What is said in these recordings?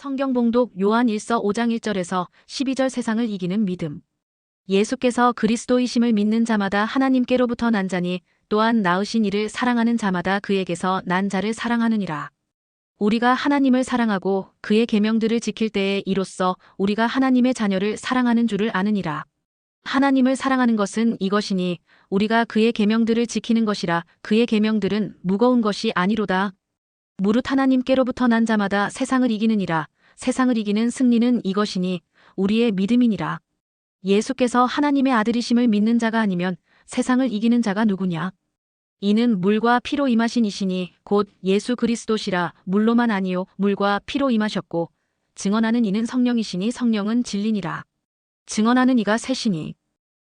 성경 봉독 요한 1서 5장 1절에서 12절 세상을 이기는 믿음. 예수께서 그리스도이심을 믿는 자마다 하나님께로부터 난 자니 또한 낳으신 이를 사랑하는 자마다 그에게서 난 자를 사랑하느니라. 우리가 하나님을 사랑하고 그의 계명들을 지킬 때에 이로써 우리가 하나님의 자녀를 사랑하는 줄을 아느니라. 하나님을 사랑하는 것은 이것이니 우리가 그의 계명들을 지키는 것이라. 그의 계명들은 무거운 것이 아니로다. 무릇 하나님께로부터 난 자마다 세상을 이기느니라. 세상을 이기는 승리는 이것이니 우리의 믿음이니라. 예수께서 하나님의 아들이심을 믿는 자가 아니면 세상을 이기는 자가 누구냐? 이는 물과 피로 임하신 이시니 곧 예수 그리스도시라. 물로만 아니요 물과 피로 임하셨고 증언하는 이는 성령이시니 성령은 진리니라. 증언하는 이가 셋이니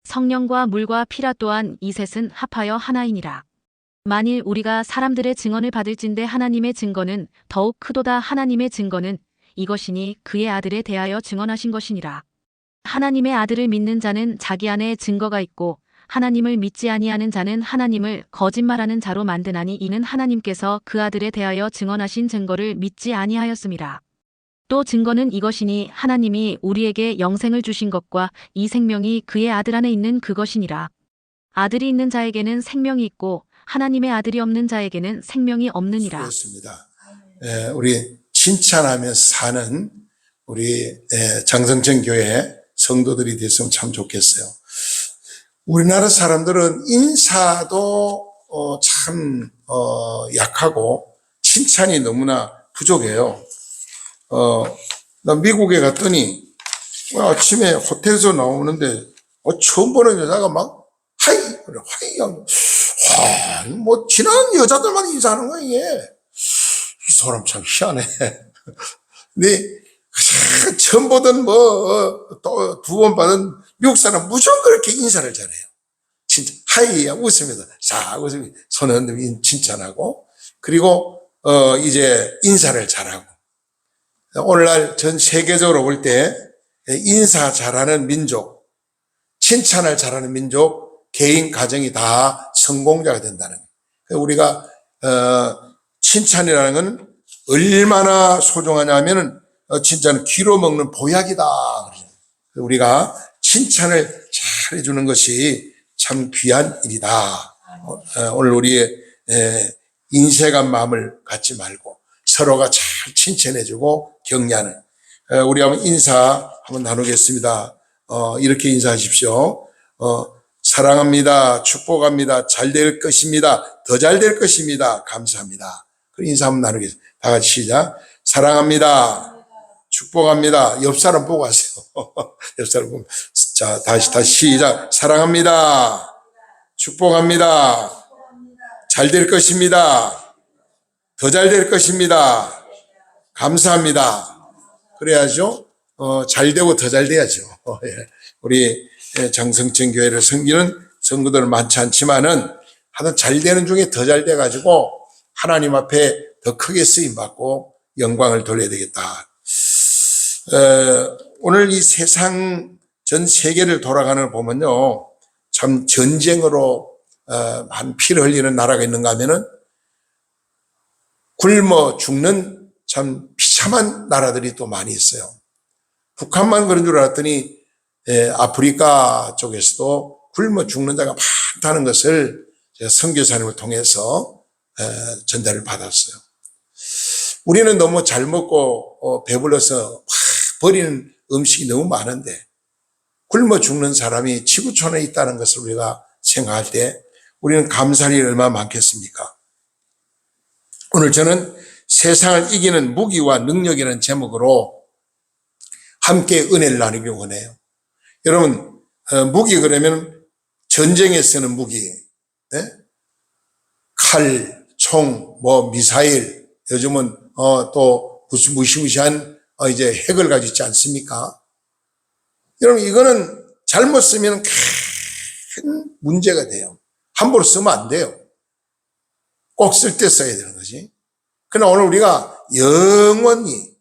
성령과 물과 피라. 또한 이 셋은 합하여 하나이니라. 만일 우리가 사람들의 증언을 받을진대 하나님의 증거는 더욱 크도다. 하나님의 증거는 이것이니 그의 아들에 대하여 증언하신 것이니라. 하나님의 아들을 믿는 자는 자기 안에 증거가 있고 하나님을 믿지 아니하는 자는 하나님을 거짓말하는 자로 만드나니 이는 하나님께서 그 아들에 대하여 증언하신 증거를 믿지 아니하였음이라. 또 증거는 이것이니 하나님이 우리에게 영생을 주신 것과 이 생명이 그의 아들 안에 있는 그것이니라. 아들이 있는 자에게는 생명이 있고 하나님의 아들이 없는 자에게는 생명이 없느니라. 수고했습니다. 우리 칭찬하면서 사는 우리 장성천 교회 성도들이 됐으면 참 좋겠어요. 우리나라 사람들은 인사도 참 약하고 칭찬이 너무나 부족해요. 나 미국에 갔더니 아침에 호텔에서 나오는데 처음 보는 여자가 막 하이 그래 하이 뭐 지난 여자들만 인사하는 거야 이게. 이 사람 참 희한해. 근데 처음 보던 또 두 번 받은 미국 사람 무조건 그렇게 인사를 잘해요. 진짜 하이야 웃으면서 자 웃으면서 손 흔들면 칭찬하고 그리고 이제 인사를 잘하고 오늘날 전 세계적으로 볼 때 인사 잘하는 민족, 칭찬을 잘하는 민족, 개인 가정이 다 성공자가 된다는 거예요. 우리가 칭찬이라는 건 얼마나 소중하냐면은 칭찬은 귀로 먹는 보약이다. 우리가 칭찬을 잘 해주는 것이 참 귀한 일이다. 오늘 우리의 인색한 마음을 갖지 말고 서로가 잘 칭찬해주고 격려하는 우리 한번 인사 한번 나누겠습니다. 이렇게 인사하십시오. 사랑합니다. 축복합니다. 잘 될 것입니다. 더 잘 될 것입니다. 감사합니다. 그 인사 한번 나누겠습니다. 다 같이 시작. 사랑합니다. 축복합니다. 옆 사람 보고 하세요. 옆 사람 보고. 자, 다시 시작. 사랑합니다. 축복합니다. 잘 될 것입니다. 더 잘 될 것입니다. 감사합니다. 그래야죠. 잘 되고 더 잘 돼야죠. 우리 장성천 교회를 섬기는 성도들은 많지 않지만은 하여튼 잘 되는 중에 더 잘 돼가지고 하나님 앞에 더 크게 쓰임받고 영광을 돌려야 되겠다. 오늘 이 세상 전 세계를 돌아가는 걸 보면요. 참 전쟁으로 많은 피를 흘리는 나라가 있는가 하면은 굶어 죽는 참 비참한 나라들이 또 많이 있어요. 북한만 그런 줄 알았더니 아프리카 쪽에서도 굶어 죽는 자가 많다는 것을 제가 선교사님을 통해서 전달을 받았어요. 우리는 너무 잘 먹고 배불러서 막 버리는 음식이 너무 많은데 굶어 죽는 사람이 지구촌에 있다는 것을 우리가 생각할 때 우리는 감사할 일이 얼마나 많겠습니까? 오늘 저는 세상을 이기는 무기와 능력이라는 제목으로 함께 은혜를 나누기 원해요. 여러분 무기 그러면 전쟁에 쓰는 무기, 칼, 총, 미사일, 요즘은 또 무시무시한 이제 핵을 가지고 있지 않습니까? 여러분 이거는 잘못 쓰면 큰 문제가 돼요. 함부로 쓰면 안 돼요. 꼭 쓸 때 써야 되는 거지. 그러나 오늘 우리가 영원히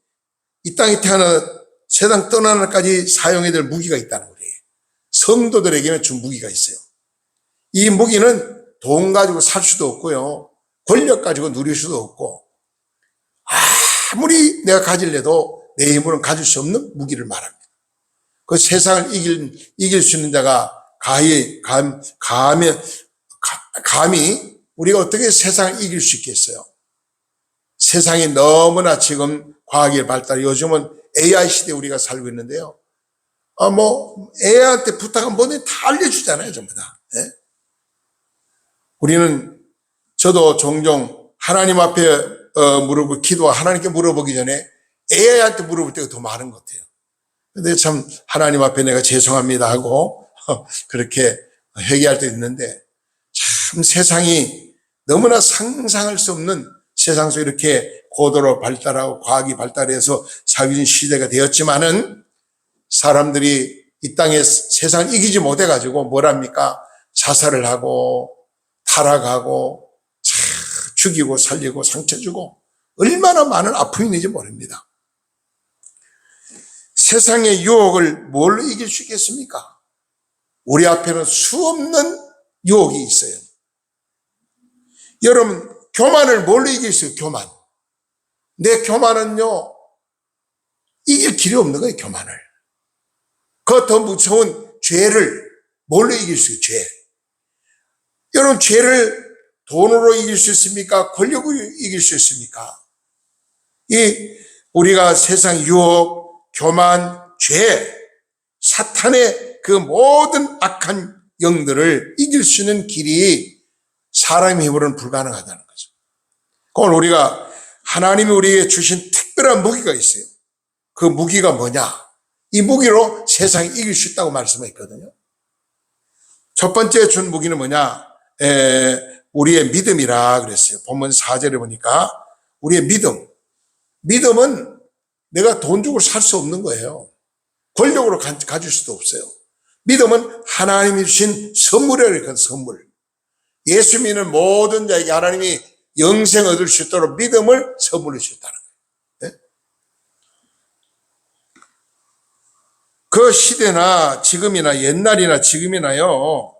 이 땅에 태어나 세상 떠나는 날까지 사용해야 될 무기가 있다는 거예요. 성도들에게는 준 무기가 있어요. 이 무기는 돈 가지고 살 수도 없고요. 권력 가지고 누릴 수도 없고 아무리 내가 가질래도 내 힘으로는 가질 수 없는 무기를 말합니다. 그 세상을 이길 수 있는 자가 감히 우리가 어떻게 세상을 이길 수 있겠어요? 세상이 너무나 지금 과학의 발달, 요즘은 AI 시대에 우리가 살고 있는데요. AI한테 부탁하면 뭐든 다 알려주잖아요, 전부 다. 예? 저도 종종 하나님 앞에 하나님께 물어보기 전에 AI한테 물어볼 때가 더 많은 것 같아요. 근데 참 하나님 앞에 내가 죄송합니다 하고 그렇게 회개할 때 있는데, 참 세상이 너무나 상상할 수 없는 세상 속에 이렇게 고도로 발달하고 과학이 발달해서 살고 있는 시대가 되었지만은, 사람들이 이 땅에 세상을 이기지 못해가지고 뭐랍니까? 자살을 하고 타락하고 죽이고 살리고 상처 주고 얼마나 많은 아픔이 있는지 모릅니다. 세상의 유혹을 뭘로 이길 수 있겠습니까? 우리 앞에는 수없는 유혹이 있어요. 여러분, 교만을 뭘로 이길 수 있어요? 교만. 내 교만은요, 이길 길이 없는 거예요, 교만을. 그 더 무서운 죄를 뭘로 이길 수 있어요? 죄. 여러분, 죄를 돈으로 이길 수 있습니까? 권력으로 이길 수 있습니까? 우리가 세상 유혹, 교만, 죄, 사탄의 그 모든 악한 영들을 이길 수 있는 길이 사람의 힘으로는 불가능하다는 거죠. 오늘 하나님이 우리에게 주신 특별한 무기가 있어요. 그 무기가 뭐냐? 이 무기로 세상을 이길 수 있다고 말씀했거든요. 첫 번째 준 무기는 뭐냐? 우리의 믿음이라 그랬어요. 본문 4절에 보니까 우리의 믿음. 믿음은 내가 돈 주고 살 수 없는 거예요. 권력으로 가질 수도 없어요. 믿음은 하나님이 주신 선물이라는 선물. 예수 믿는 모든 자에게 하나님이 영생 얻을 수 있도록 믿음을 선물해 주셨다는 거예요. 네? 그 시대나 지금이나 옛날이나 지금이나요,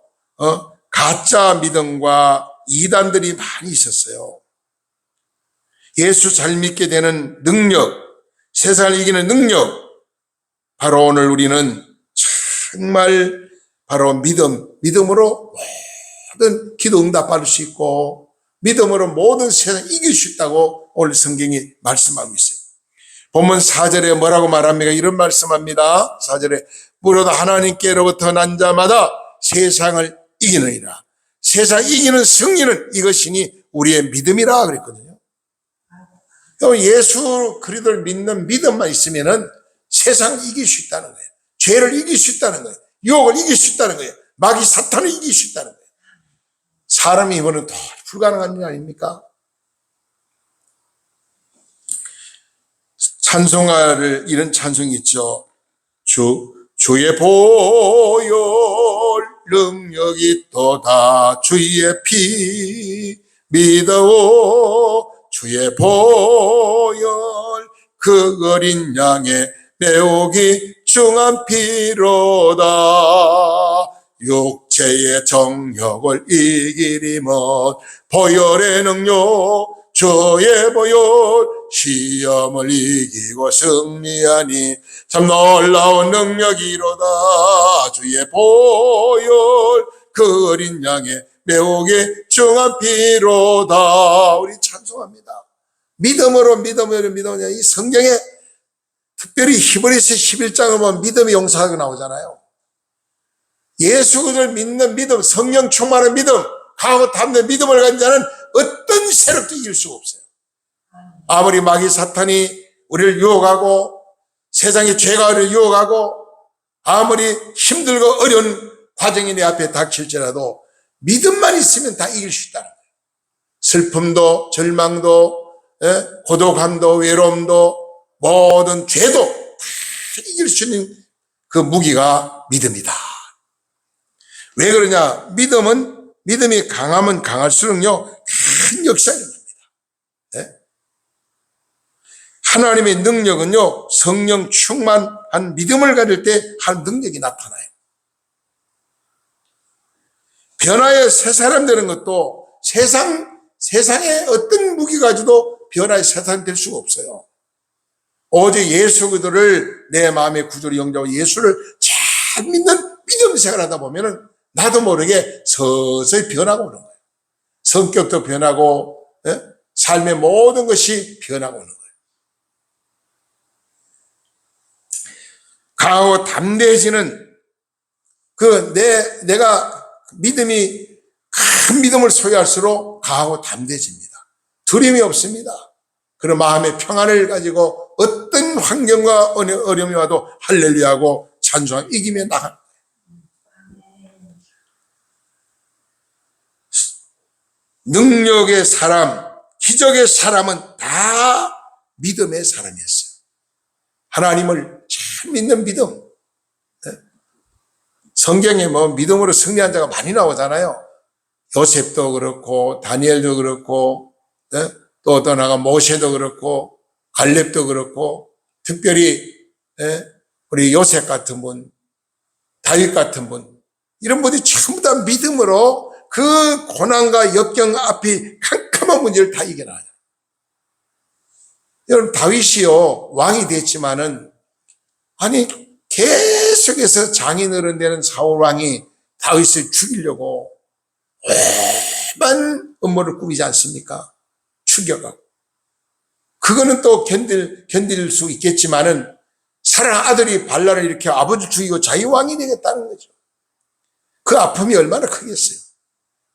가짜 믿음과 이단들이 많이 있었어요. 예수 잘 믿게 되는 능력, 세상을 이기는 능력, 바로 오늘 우리는 정말 바로 믿음으로 모든 기도 응답 받을 수 있고, 믿음으로 모든 세상을 이길 수 있다고 오늘 성경이 말씀하고 있어요. 본문 4절에 뭐라고 말합니까? 이런 말씀합니다. 4절에 무릇 하나님께로부터 난 자마다 세상을 이기느니라. 세상 이기는 승리는 이것이니 우리의 믿음이라 그랬거든요. 예수 그리스도를 믿는 믿음만 있으면은 세상을 이길 수 있다는 거예요. 죄를 이길 수 있다는 거예요. 유혹을 이길 수 있다는 거예요. 마귀 사탄을 이길 수 있다는 거예요. 사람이 이번은 더 불가능한 일 아닙니까? 찬송가를 이런 찬송이 있죠. 주의 보혈 능력이 있도다. 주의 피 믿어 주의 보혈 그 어린 양의 매우기 중한 피로다. 육체의 정욕을 이기리 못 보혈의 능력 주의 보혈 시험을 이기고 승리하니 참 놀라운 능력이로다. 주의 보혈 그 어린 양의 매우기 중한 피로다. 우리 찬송합니다. 믿음으로 이 성경에 특별히 히브리서 11장을 보면 믿음의 용사가 나오잖아요. 예수 그리스도를 믿는 믿음, 성령 충만한 믿음, 강하고 담대한 믿음을 가진 자는 어떤 세력도 이길 수가 없어요. 아무리 마귀 사탄이 우리를 유혹하고 세상의 죄가 우리를 유혹하고 아무리 힘들고 어려운 과정이 내 앞에 닥칠지라도 믿음만 있으면 다 이길 수 있다는 거예요. 슬픔도 절망도 고독함도 외로움도 모든 죄도 다 이길 수 있는 그 무기가 믿음이다. 왜 그러냐? 믿음이 강하면 강할수록요 큰 역사를 합니다. 네? 하나님의 능력은요 성령 충만한 믿음을 가질 때 한 능력이 나타나요. 변화의 새 사람 되는 것도 세상에 어떤 무기 가지도 변화의 새 사람 될 수가 없어요. 오직 예수 그리스도를 내 마음의 구주로 영접하고 예수를 잘 믿는 믿음 생활하다 보면은 나도 모르게 서서히 변하고 오는 거예요. 성격도 변하고, 삶의 모든 것이 변하고 오는 거예요. 강하고 담대해지는 내가 믿음이 큰 믿음을 소유할수록 강하고 담대해집니다. 두려움이 없습니다. 그런 마음의 평안을 가지고 어떤 환경과 어려움이 와도 할렐루야하고 찬송하고 이기며 나가는 거예요. 능력의 사람, 기적의 사람은 다 믿음의 사람이었어요. 하나님을 잘 믿는 믿음. 성경에 믿음으로 승리한 자가 많이 나오잖아요. 요셉도 그렇고 다니엘도 그렇고 또 어떤 하나 모세도 그렇고 갈렙도 그렇고 특별히 우리 요셉 같은 분, 다윗 같은 분 이런 분들이 전부 다 믿음으로 그 고난과 역경 앞이 캄캄한 문제를 다 이겨나가요. 여러분 다윗이요 왕이 됐지만은 계속해서 장인어른 되는 사울 왕이 다윗을 죽이려고 오만 음모를 꾸미지 않습니까? 죽여가고. 그거는 또 견딜 수 있겠지만은 사랑하는 아들이 발랄을 일으켜 아버지 죽이고 자기 왕이 되겠다는 거죠. 그 아픔이 얼마나 크겠어요.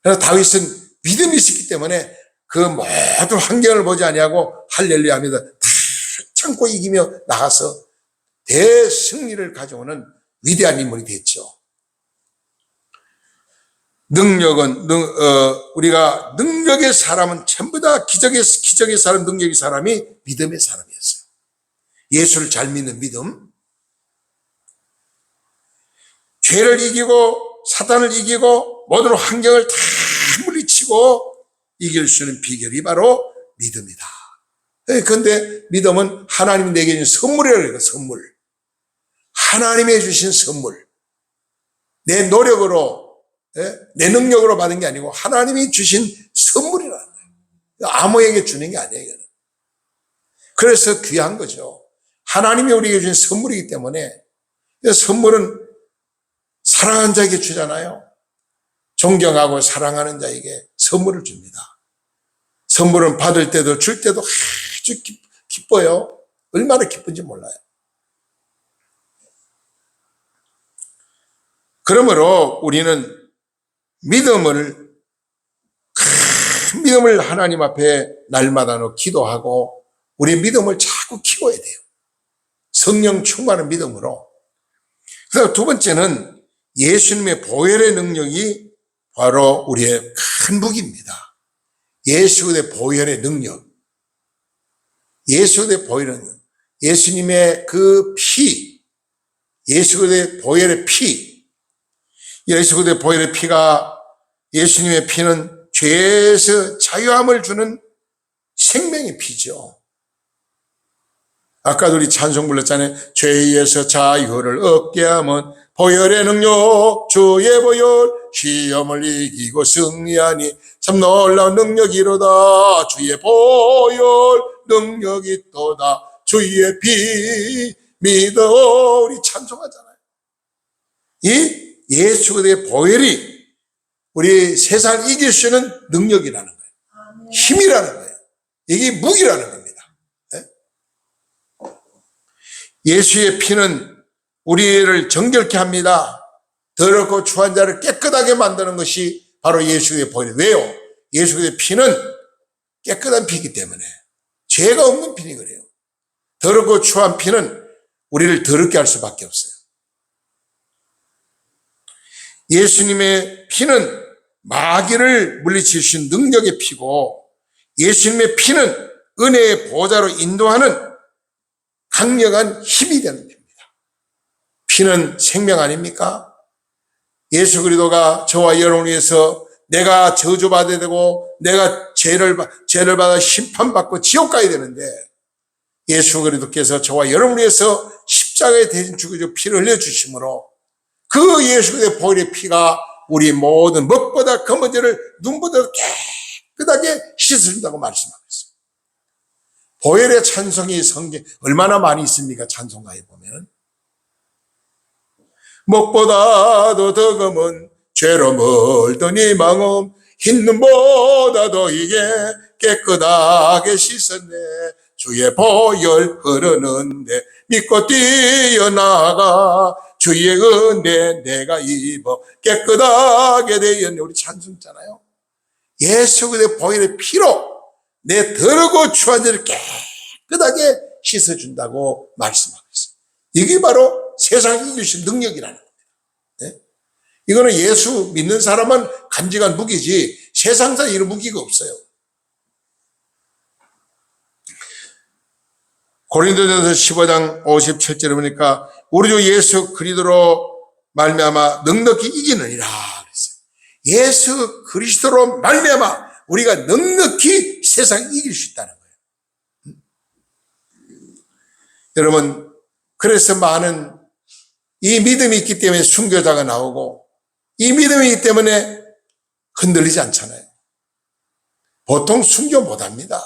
그래서 다윗은 믿음이 있었기 때문에 그 모든 환경을 보지 아니하고 할렐루야 하면서 다 참고 이기며 나가서 대승리를 가져오는 위대한 인물이 됐죠. 우리가 능력의 사람은 전부 다 기적의 사람, 능력의 사람이 믿음의 사람이었어요. 예수를 잘 믿는 믿음. 죄를 이기고 사탄을 이기고 모든 환경을 다 물리치고 이길 수 있는 비결이 바로 믿음이다. 그런데 믿음은 하나님이 내게 주신 선물이라고 해요. 선물. 하나님이 주신 선물. 내 노력으로 내 능력으로 받은 게 아니고 하나님이 주신 선물이라는 거예요. 아무에게 주는 게 아니에요. 이거는. 그래서 귀한 거죠. 하나님이 우리에게 주신 선물이기 때문에 선물은 사랑하는 자에게 주잖아요. 존경하고 사랑하는 자에게 선물을 줍니다. 선물은 받을 때도 줄 때도 아주 기뻐요. 얼마나 기쁜지 몰라요. 그러므로 우리는 믿음을 하나님 앞에 날마다 기도하고 우리의 믿음을 자꾸 키워야 돼요. 성령 충만한 믿음으로. 그다음 두 번째는 예수님의 보혈의 능력이 바로 우리의 큰 무기입니다. 예수의 보혈의 능력. 예수의 보혈의 능력. 예수님의 그 피, 예수의 보혈의 피. 예수의 보혈의 피가 예수님의 피는 죄에서 자유함을 주는 생명의 피죠. 아까도 우리 찬송 불렀잖아요. 죄에서 자유를 얻게 함은 보혈의 능력 주의 보혈 시험을 이기고 승리하니 참 놀라운 능력이로다. 주의 보혈 능력이 또다. 주의 피 믿어. 우리 찬송하잖아요. 이 예수의 보혈이 우리 세상을 이길 수 있는 능력이라는 거예요. 힘이라는 거예요. 이게 무기라는 겁니다. 예수의 피는 우리를 정결케 합니다. 더럽고 추한 자를 깨끗하게 만드는 것이 바로 예수의 보혈이에요. 왜요? 예수의 피는 깨끗한 피이기 때문에 죄가 없는 피니 그래요. 더럽고 추한 피는 우리를 더럽게 할 수밖에 없어요. 예수님의 피는 마귀를 물리칠 수 있는 능력의 피고 예수님의 피는 은혜의 보좌로 인도하는 강력한 힘이 되는 피입니다. 피는 생명 아닙니까? 예수 그리스도가 저와 여러분을 위해서 내가 저주받아야 되고 내가 죄를 받아 심판받고 지옥 가야 되는데 예수 그리스도께서 저와 여러분을 위해서 십자가에 대신 죽으시고 피를 흘려주심으로 그 예수의 보혈의 피가 우리 모든 먹보다 검은 죄를 눈보다 깨끗하게 씻어준다고 말씀하고 있습니다. 보혈의 찬송이 성경 얼마나 많이 있습니까? 찬송가에 보면 목보다도 더 검은 죄로 멀던 이 마음 흰 눈보다도 이게 깨끗하게 씻었네. 주의 보혈 흐르는데 믿고 뛰어나가 주의 은혜 내가 입어 깨끗하게 되었네. 우리 찬송잖아요. 예수 그리스도의 보혈의 피로 내 더럽고 추한 죄를 깨끗하게 씻어준다고 말씀하고 있어요. 이게 바로 세상 이기신 능력이라는 겁니다. 네? 이거는 예수 믿는 사람은 간직한 무기지 세상사 이런 무기가 없어요. 고린도전서 15장 57절에 보니까 우리 주 예수 그리스도로 말미암아 넉넉히 이기느니라 그랬어요. 예수 그리스도로 말미암아 우리가 넉넉히 세상 이길 수 있다는 거예요. 여러분, 그래서 많은 이 믿음이 있기 때문에 순교자가 나오고 이 믿음이 있기 때문에 흔들리지 않잖아요. 보통 순교 못합니다.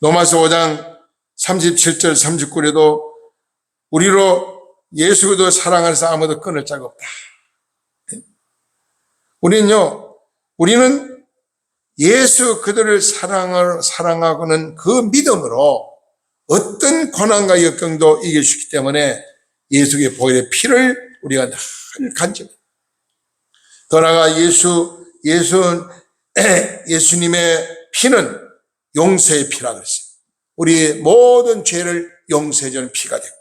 로마서 5장 37절 39절에도 우리로 예수 그리스도 사랑하면서 아무도 끊을 자가 없다. 우리는 예수 그들을 사랑하고는 그 믿음으로 어떤 고난과 역경도 이길 수 있기 때문에 예수의 보혈의 피를 우리가 늘 간직합니다. 더 나아가 예수님의 피는 용서의 피라 그랬어요. 우리 모든 죄를 용서해주는 피가 되고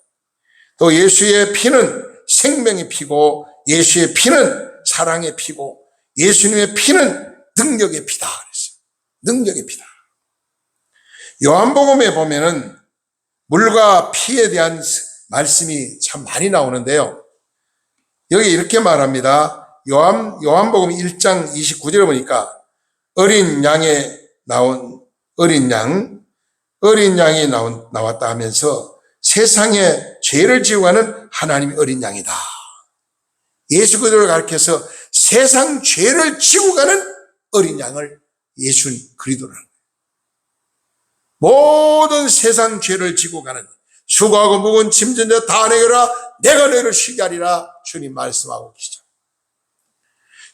또 예수의 피는 생명의 피고 예수의 피는 사랑의 피고 예수님의 피는 능력의 피다 그랬어요. 능력의 피다. 요한복음에 보면은 물과 피에 대한 말씀이 참 많이 나오는데요. 여기 이렇게 말합니다. 요한복음 1장 29절에 보니까 어린 양이 나왔다 하면서 세상에 죄를 지고 가는 하나님의 어린 양이다. 예수 그리스도를 가리켜서 세상 죄를 지고 가는 어린 양을 예수 그리스도라는 거예요. 모든 세상 죄를 지고 가는 수고하고 무거운 짐진 자 다 내게라 내가 너희를 쉬게 하리라 주님 말씀하고 계시죠.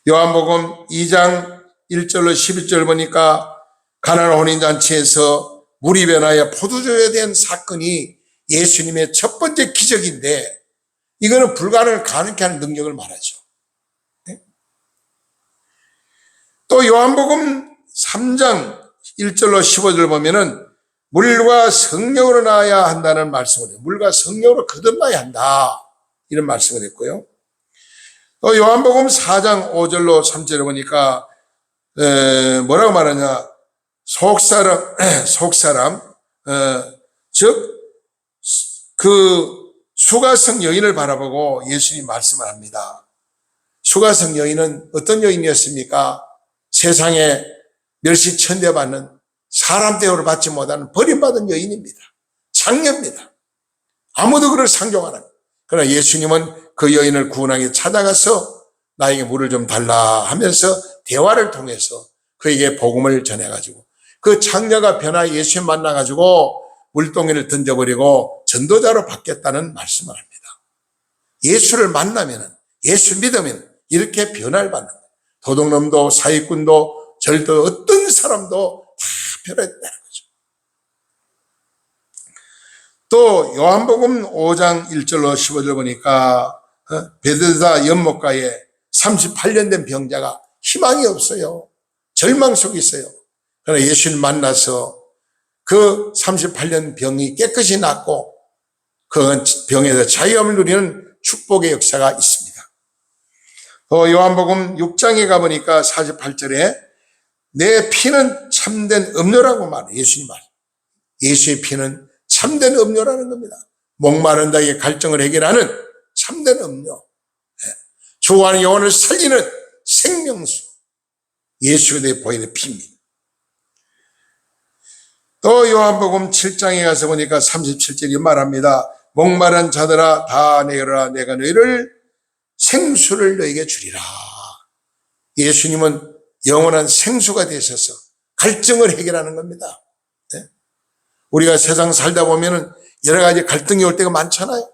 요한복음 2장 1절로 11절 보니까 가나안 혼인잔치에서 물이 변하여 포도주에 대한 사건이 예수님의 첫 번째 기적인데 이거는 불가능을 가능케 하는 능력을 말하죠. 네? 또 요한복음 3장 1절로 15절 보면은 물과 성령으로 나아야 한다는 말씀을 해요. 물과 성령으로 거듭나야 한다. 이런 말씀을 했고요. 또 요한복음 4장 5절로 3절에 보니까 뭐라고 말하냐. 속사람, 즉 그 수가성 여인을 바라보고 예수님이 말씀을 합니다. 수가성 여인은 어떤 여인이었습니까? 세상에 멸시천대받는 사람 대우를 받지 못하는 버림받은 여인입니다. 장녀입니다. 아무도 그를 상종 안 합니다. 그러나 예수님은 그 여인을 구원하게 찾아가서 나에게 물을 좀 달라 하면서 대화를 통해서 그에게 복음을 전해가지고 그 장녀가 변화 예수님 만나가지고 물동이를 던져버리고 전도자로 바뀌었다는 말씀을 합니다. 예수를 만나면은 예수 믿으면 이렇게 변화를 받는 거예요. 도둑놈도 사기꾼도 절도 어떤 사람도 다 변화했다는 거죠. 또 요한복음 5장 1절로 15절 보니까 베데스다 연못가에 38년 된 병자가 희망이 없어요. 절망 속에 있어요. 그러나 예수를 만나서 그 38년 병이 깨끗이 낫고 그 병에서 자유함을 누리는 축복의 역사가 있습니다. 또 요한복음 6장에 가보니까 48절에 내 피는 참된 음료라고 말해요. 예수님 말. 예수의 피는 참된 음료라는 겁니다. 목마른 자에게 갈증을 해결하는 참된 음료. 죽어가는 영혼을 살리는 생명수. 예수가 내 보혈의 피입니다. 또 요한복음 7장에 가서 보니까 37절이 말합니다. 목마른 자들아 다 내어라 내가 너희를 생수를 너에게 주리라. 예수님은 영원한 생수가 되셔서 갈증을 해결하는 겁니다. 네? 우리가 세상 살다 보면은 여러 가지 갈등이 올 때가 많잖아요.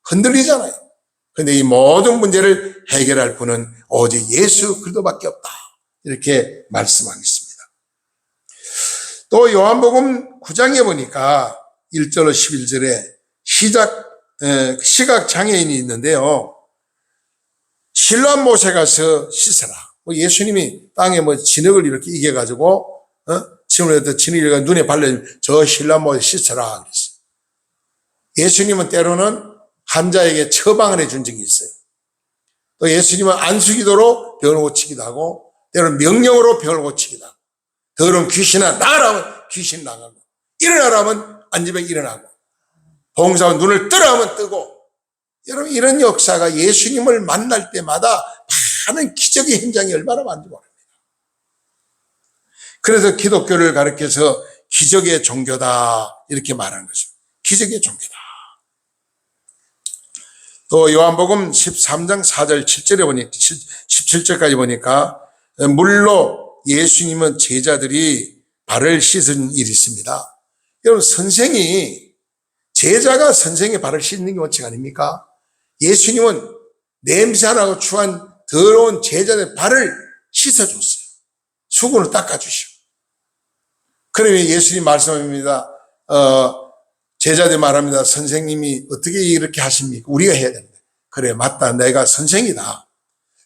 흔들리잖아요. 그런데 이 모든 문제를 해결할 분은 오직 예수 그리스도밖에 없다. 이렇게 말씀하겠습니다. 또 요한복음 9장에 보니까 1절로 11절에 시각 장애인이 있는데요. 실로암 못에 가서 씻어라. 예수님이 땅에 진흙을 이렇게 이겨가지고 침을 진흙을 눈에 발라주면 저 실로암 못에 씻어라 그랬어요. 예수님은 때로는 환자에게 처방을 해준 적이 있어요. 또 예수님은 안수기도로 병을 고치기도 하고 때로는 명령으로 병을 고치기도 하고 더러운 귀신아 나가라면 귀신 나가고 일어나라면 앉으면 일어나고 봉사하면 눈을 뜨라 하면 뜨고 여러분 이런 역사가 예수님을 만날 때마다 많은 기적의 현장이 얼마나 많은지 모릅니다. 그래서 기독교를 가르쳐서 기적의 종교다 이렇게 말하는 것입니다. 기적의 종교다. 또 요한복음 13장 4절 7절에 보니까 17절까지 보니까 물로 예수님은 제자들이 발을 씻은 일이 있습니다. 여러분 제자가 선생의 발을 씻는 게 원칙 아닙니까? 예수님은 냄새 안 나고 추한 더러운 제자들의 발을 씻어줬어요. 수건으로 닦아주시고. 그러면 예수님 말씀합니다. 제자들 말합니다. 선생님이 어떻게 이렇게 하십니까? 우리가 해야 됩니다. 그래 맞다. 내가 선생이다.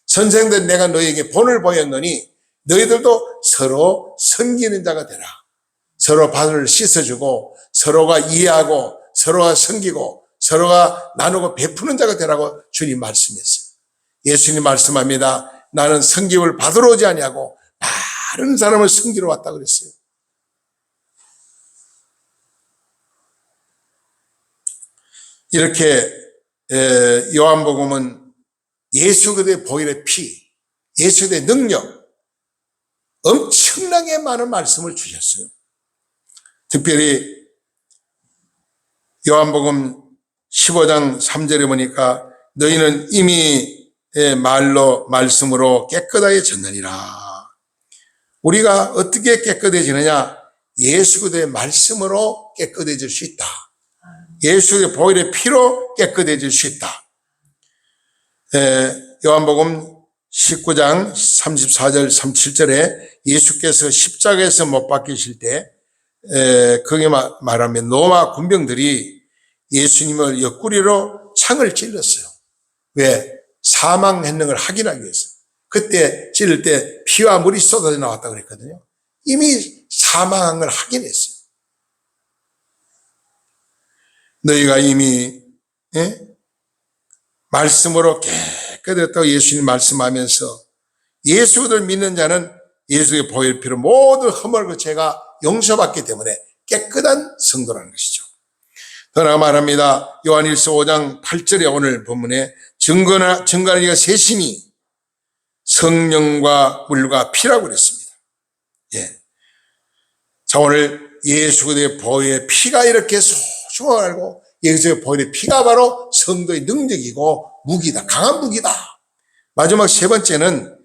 선생들 내가 너에게 본을 보였노니 너희들도 서로 섬기는 자가 되라. 서로 발을 씻어주고 서로가 이해하고 서로가 섬기고 서로가 나누고 베푸는 자가 되라고 주님 말씀했어요. 예수님 말씀합니다. 나는 섬김을 받으러 오지 아니하고 다른 사람을 섬기러 왔다 그랬어요. 이렇게 요한복음은 예수 그리스도의 보혈의 피, 예수 그리스도의 능력 엄청나게 많은 말씀을 주셨어요. 특별히 요한복음 15장 3절에 보니까 너희는 이미 말씀으로 깨끗하게 졌느니라. 우리가 어떻게 깨끗해지느냐? 예수 그리스도의 말씀으로 깨끗해질 수 있다. 예수의 보혈의 피로 깨끗해질 수 있다. 요한복음 19장 34절 37절에 예수께서 십자가에서 못 박히실 때 거기에 말하면 로마 군병들이 예수님을 옆구리로 창을 찔렀어요. 왜? 사망했는 걸 확인하기 위해서. 그때 찔릴 때 피와 물이 쏟아져 나왔다고 그랬거든요. 이미 사망한 걸 확인했어요. 너희가 이미 말씀으로 깨끗했다고 예수님 말씀하면서 예수를 믿는 자는 예수의 보혈 피로 모든 허물과 죄가 용서받기 때문에 깨끗한 성도라는 것이죠. 더 나아가 말합니다. 요한일서 5장 8절에 오늘 본문에 증거하기가 셋이니 성령과 물과 피라고 그랬습니다. 예. 자, 오늘 예수 그리스도의 보혈의 피가 이렇게 소중하고 예수의 보혈의 피가 바로 성도의 능력이고 무기다. 강한 무기다. 마지막 세 번째는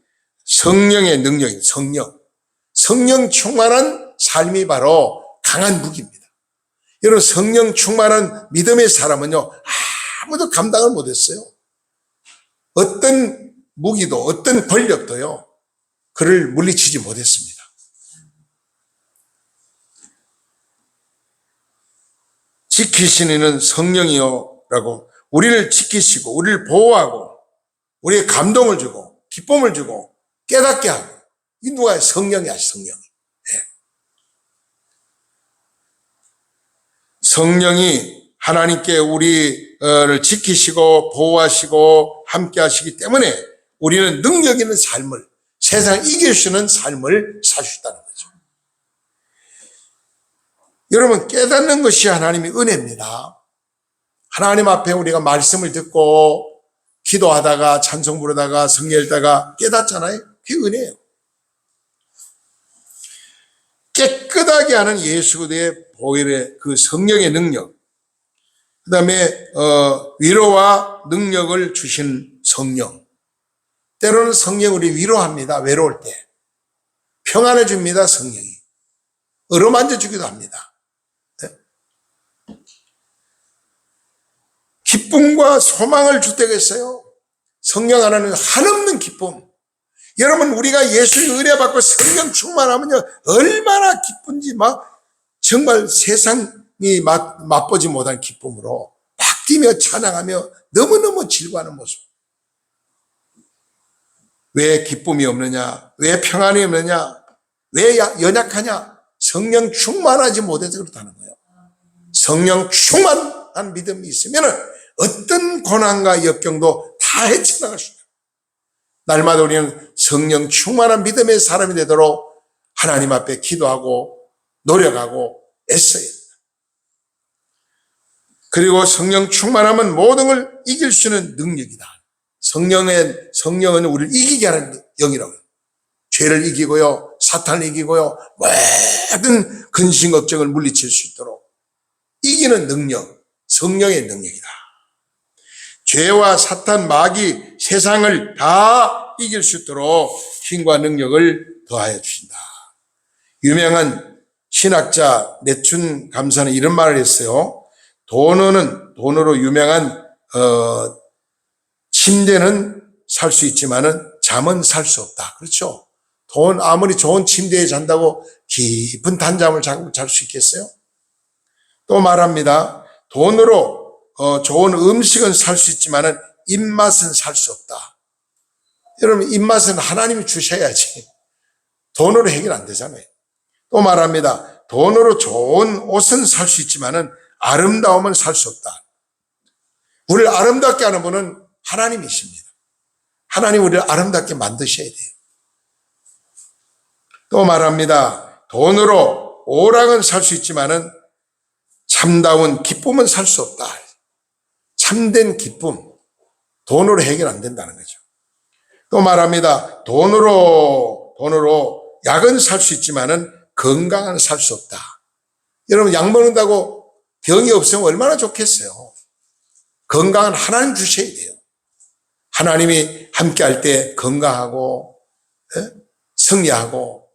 성령의 능력입니다. 성령 충만한 삶이 바로 강한 무기입니다. 여러분 성령 충만한 믿음의 사람은요 아무도 감당을 못했어요. 어떤 무기도 어떤 권력도요 그를 물리치지 못했습니다. 지키시는 이는 성령이요 라고 우리를 지키시고 우리를 보호하고 우리의 감동을 주고 기쁨을 주고 깨닫게 하고 이 누가 성령이야 성령. 성령이 하나님께 우리를 지키시고 보호하시고 함께 하시기 때문에 우리는 능력 있는 삶을 세상을 이길 수 있는 삶을 살 수 있다는 거죠. 여러분 깨닫는 것이 하나님의 은혜입니다. 하나님 앞에 우리가 말씀을 듣고 기도하다가 찬송 부르다가 성경 읽다가 깨닫잖아요. 그게 은혜예요. 깨끗하게 하는 예수 그리스도의 보혈의 그 성령의 능력, 그 다음에 위로와 능력을 주신 성령. 때로는 성령 우리 위로합니다. 외로울 때. 평안을 줍니다. 성령이 어루만져 주기도 합니다. 기쁨과 소망을 주되겠어요. 성령 안에는 한없는 기쁨. 여러분, 우리가 예수의 은혜 받고 성령 충만하면요 얼마나 기쁜지 정말 세상이 맛보지 못한 기쁨으로 막 뛰며 찬양하며 너무너무 즐거워하는 모습. 왜 기쁨이 없느냐? 왜 평안이 없느냐? 왜 연약하냐? 성령 충만하지 못해서 그렇다는 거예요. 성령 충만한 믿음이 있으면 어떤 고난과 역경도 다 헤쳐나갈 수 있다. 날마다 우리는 성령 충만한 믿음의 사람이 되도록 하나님 앞에 기도하고 노력하고 애써야 합니다. 그리고 성령 충만하면 모든 걸 이길 수 있는 능력이다. 성령은 우리를 이기게 하는 영이라고 해요. 죄를 이기고요, 사탄을 이기고요, 모든 근심 걱정을 물리칠 수 있도록 이기는 능력, 성령의 능력이다. 죄와 사탄, 마귀, 세상을 다 이길 수 있도록 힘과 능력을 더하여 주신다. 유명한 신학자 내춘 감사는 이런 말을 했어요. 돈으로 유명한 침대는 살 수 있지만은 잠은 살 수 없다. 그렇죠? 돈 아무리 좋은 침대에 잔다고 깊은 단잠을 잘 수 있겠어요? 또 말합니다. 돈으로 좋은 음식은 살 수 있지만은 입맛은 살 수 없다. 여러분, 입맛은 하나님이 주셔야지. 돈으로 해결 안 되잖아요. 또 말합니다. 돈으로 좋은 옷은 살 수 있지만은 아름다움은 살 수 없다. 우리를 아름답게 하는 분은 하나님이십니다. 하나님 우리를 아름답게 만드셔야 돼요. 또 말합니다. 돈으로 오락은 살 수 있지만은 참다운 기쁨은 살 수 없다. 참된 기쁨, 돈으로 해결 안 된다는 거죠. 또 말합니다. 돈으로 약은 살 수 있지만은 건강은 살 수 없다. 여러분, 약 먹는다고 병이 없으면 얼마나 좋겠어요. 건강은 하나님 주셔야 돼요. 하나님이 함께 할 때 건강하고 승리하고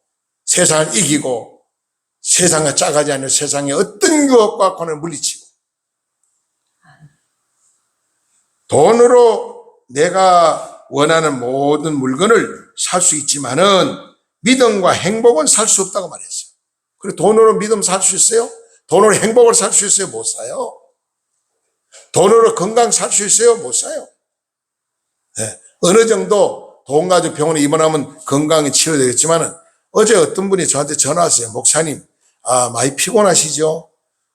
세상을 이기고 세상과 짜가지 않는 세상의 어떤 유혹과 고난을 물리치고 돈으로 내가 원하는 모든 물건을 살 수 있지만은 믿음과 행복은 살 수 없다고 말했어요. 그리고 돈으로 믿음 살 수 있어요? 돈으로 행복을 살 수 있어요? 못 사요. 돈으로 건강 살 수 있어요? 못 사요. 네. 어느 정도 돈 가지고 병원에 입원하면 건강이 치료되겠지만은 어제 어떤 분이 저한테 전화 왔어요. 목사님, 많이 피곤하시죠?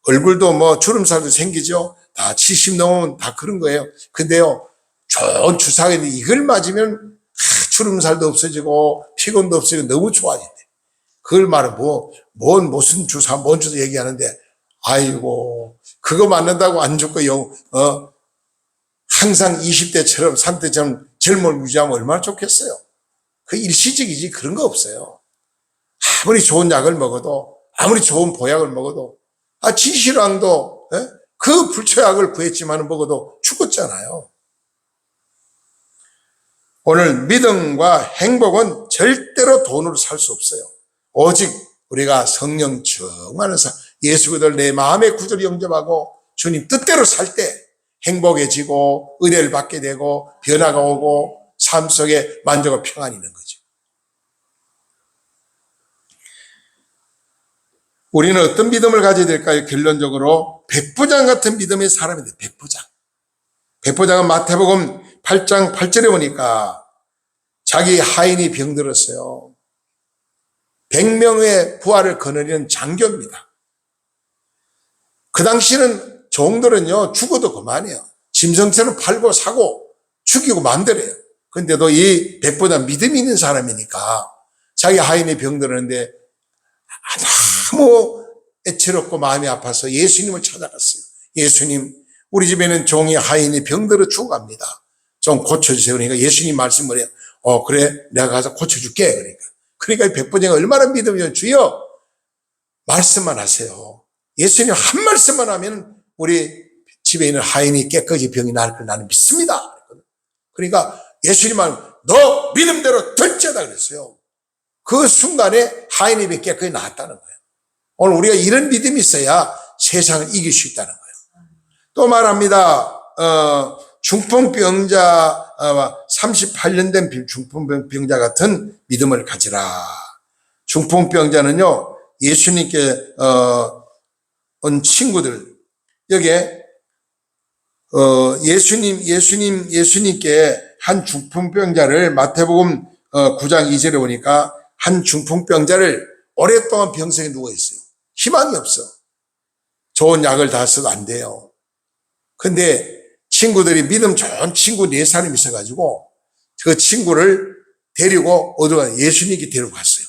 얼굴도 주름살도 생기죠? 다 70 넘으면 다 그런 거예요. 근데요, 좋은 주사가 있는데 이걸 맞으면 주름살도 없어지고 피곤도 없어지고 너무 좋아진대. 그걸 말해 무슨 주사, 뭔 주사 얘기하는데, 아이고, 그거 맞는다고 안 죽고 항상 20대처럼 30대처럼 젊음을 유지하면 얼마나 좋겠어요. 그 일시적이지 그런 거 없어요. 아무리 좋은 약을 먹어도, 아무리 좋은 보약을 먹어도, 진실왕도 그 불초약을 구했지만 먹어도 죽었잖아요. 오늘 믿음과 행복은 절대로 돈으로 살 수 없어요. 오직 우리가 성령 충만한 예수 그리스도를 내 마음의 구주로 영접하고 주님 뜻대로 살 때 행복해지고 은혜를 받게 되고 변화가 오고 삶 속에 만족과 평안이 있는 거죠. 우리는 어떤 믿음을 가져야 될까요? 결론적으로 백부장 같은 믿음의 사람이 돼요. 백부장은 마태복음 8장 8절에 보니까 자기 하인이 병들었어요. 100명의 부하를 거느리는 장교입니다. 그 당시는 종들은요 죽어도 그만이에요. 짐승처럼 팔고 사고 죽이고 만들어요. 그런데도 이 백부장 믿음이 있는 사람이니까 자기 하인이 병들었는데 너무 애처롭고 마음이 아파서 예수님을 찾아갔어요. 예수님, 우리 집에는 종이 하인이 병들어 죽어갑니다. 좀 고쳐주세요. 그러니까 예수님 말씀을 해요. 그래, 내가 가서 고쳐줄게. 그러니까 이 백부장이 얼마나 믿음이요. 주여, 말씀만 하세요. 예수님 한 말씀만 하면 우리 집에 있는 하인이 깨끗이 병이 나을 걸 나는 믿습니다. 그러니까 예수님 말, 너 믿음대로 될지어다 그랬어요. 그 순간에 하나님의 깨끗이 나았다는 거예요. 오늘 우리가 이런 믿음이 있어야 세상을 이길 수 있다는 거예요. 또 말합니다. 중풍병자, 38년 된 중풍병자 같은 믿음을 가지라. 중풍병자는요, 예수님께 온 친구들, 여기에 예수님께 한 중풍병자를 마태복음 9장 2절에 보니까 한 중풍병자를 오랫동안 병석에 누워 있어요. 희망이 없어. 좋은 약을 다 써도 안 돼요. 근데 친구들이 믿음 좋은 친구 4사람이 있어가지고 그 친구를 데리고 어디로 예수님께 데리고 갔어요.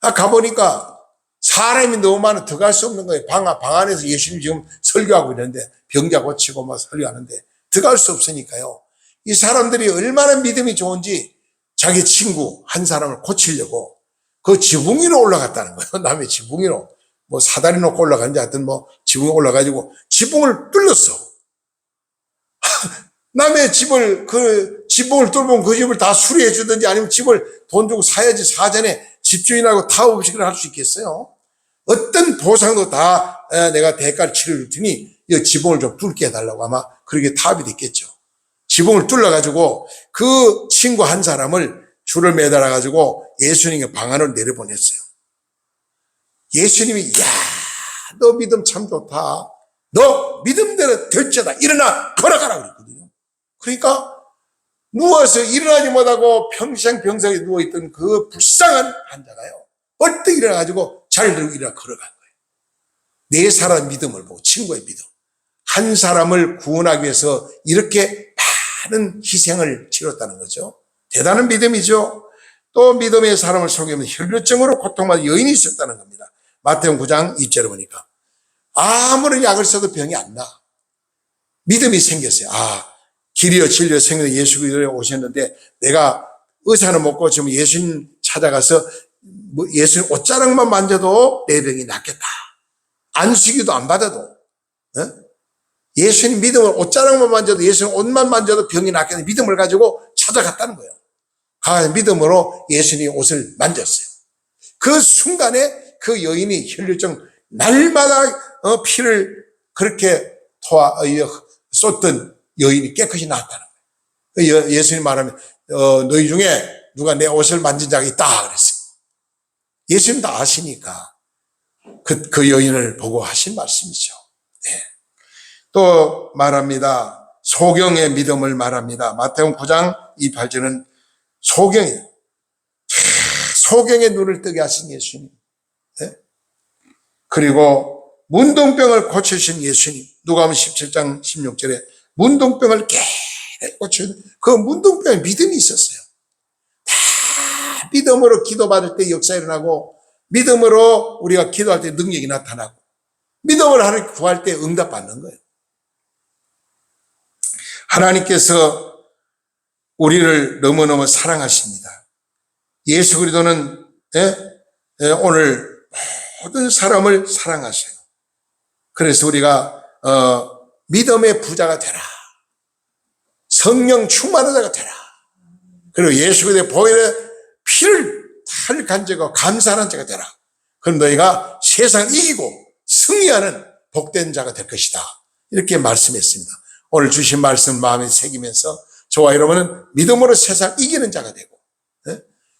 가보니까 사람이 너무 많아 들어갈 수 없는 거예요. 방 안에서 예수님 지금 설교하고 있는데 병자 고치고 막 설교하는데 들어갈 수 없으니까요. 이 사람들이 얼마나 믿음이 좋은지 자기 친구 한 사람을 고치려고 그 지붕 위로 올라갔다는 거예요. 남의 지붕 위로. 뭐 사다리 놓고 올라가는지 하여튼 뭐 지붕에 올라가지고 지붕을 뚫렸어. 남의 집을, 그 지붕을 뚫으면 그 집을 다 수리해 주든지 아니면 집을 돈 주고 사야지 사전에 집주인하고 타업식을 할 수 있겠어요? 어떤 보상도 다 내가 대가를 치러줄 테니 이 지붕을 좀 뚫게 해달라고 아마 그렇게 타업이 됐겠죠. 지붕을 뚫어가지고 그 친구 한 사람을 줄을 매달아가지고 예수님의 방 안으로 내려보냈어요. 예수님이, 야, 너 믿음 참 좋다. 너 믿음대로 될지어다. 일어나, 걸어가라 그랬거든요. 그러니까 누워서 일어나지 못하고 평생 병석에 누워있던 그 불쌍한 환자가요. 벌떡 일어나가지고 잘 들고 일어나 걸어간 거예요. 4사람 믿음을 보고 친구의 믿음. 한 사람을 구원하기 위해서 이렇게 많은 희생을 치렀다는 거죠. 대단한 믿음이죠. 또 믿음의 사람을 속이면 혈류증으로 고통받는 여인이 있었다는 겁니다. 마태복음 9장 2절에 보니까 아무런 약을 써도 병이 안 나. 믿음이 생겼어요. 길이요 진리요 생명이 예수 그리스도에 오셨는데 내가 의사는 못 고치면 예수님 찾아가서 예수님 옷자락만 만져도 내 병이 낫겠다. 안수기도 안 받아도 예수님 믿음을 옷자락만 만져도 예수님 옷만 만져도 병이 낫겠다. 믿음을 가지고 찾아갔다는 거예요. 믿음으로 예수님 옷을 만졌어요. 그 순간에 그 여인이 혈류증 날마다 피를 그렇게 쏟던 여인이 깨끗이 나았다는 거예요. 예수님 말하면 너희 중에 누가 내 옷을 만진 자가 있다 그랬어요. 예수님 다 아시니까 그 여인을 보고 하신 말씀이죠. 네. 또 말합니다. 소경의 믿음을 말합니다. 마태복음 9장 28절은 소경이에요. 소경의 눈을 뜨게 하신 예수님. 네? 그리고 문둥병을 고치신 예수님. 누가복음 17장 16절에 문둥병을 깨끗이 고치신 그 문둥병에 믿음이 있었어요. 다 믿음으로 기도받을 때 역사 일어나고 믿음으로 우리가 기도할 때 능력이 나타나고 믿음으로 하나님 구할 때 응답받는 거예요. 하나님께서 우리를 너무너무 사랑하십니다. 예수 그리스도는 오늘 모든 사람을 사랑하셔요. 그래서 우리가 믿음의 부자가 되라. 성령 충만한 자가 되라. 그리고 예수 그리스도의 보혈의 피를 탈익한 자가 감사하는 자가 되라. 그럼 너희가 세상 이기고 승리하는 복된 자가 될 것이다. 이렇게 말씀했습니다. 오늘 주신 말씀 마음에 새기면서 저와 여러분은 믿음으로 세상 이기는 자가 되고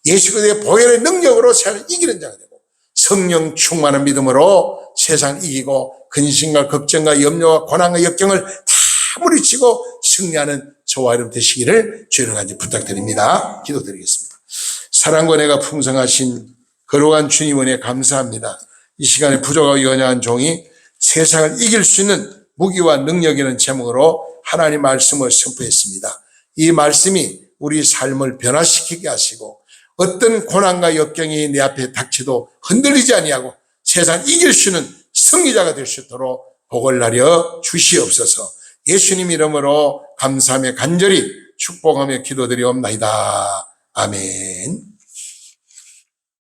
예수 그리스도의 보혈의 능력으로 세상을 이기는 자가 되고 성령 충만한 믿음으로 세상을 이기고 근심과 걱정과 염려와 고난과 역경을 다 물리치고 승리하는 저와 여러분 되시기를 주의 간절히 부탁드립니다. 기도드리겠습니다. 사랑과 은혜가 풍성하신 거룩한 주님 은혜 감사합니다. 이 시간에 부족하고 연약한 종이 세상을 이길 수 있는 무기와 능력이라는 제목으로 하나님 말씀을 선포했습니다. 이 말씀이 우리 삶을 변화시키게 하시고 어떤 고난과 역경이 내 앞에 닥쳐도 흔들리지 아니하고 세상 이길 수 있는 승리자가 될 수 있도록 복을 나려 주시옵소서. 예수님 이름으로 감사하며 간절히 축복하며 기도드리옵나이다. 아멘.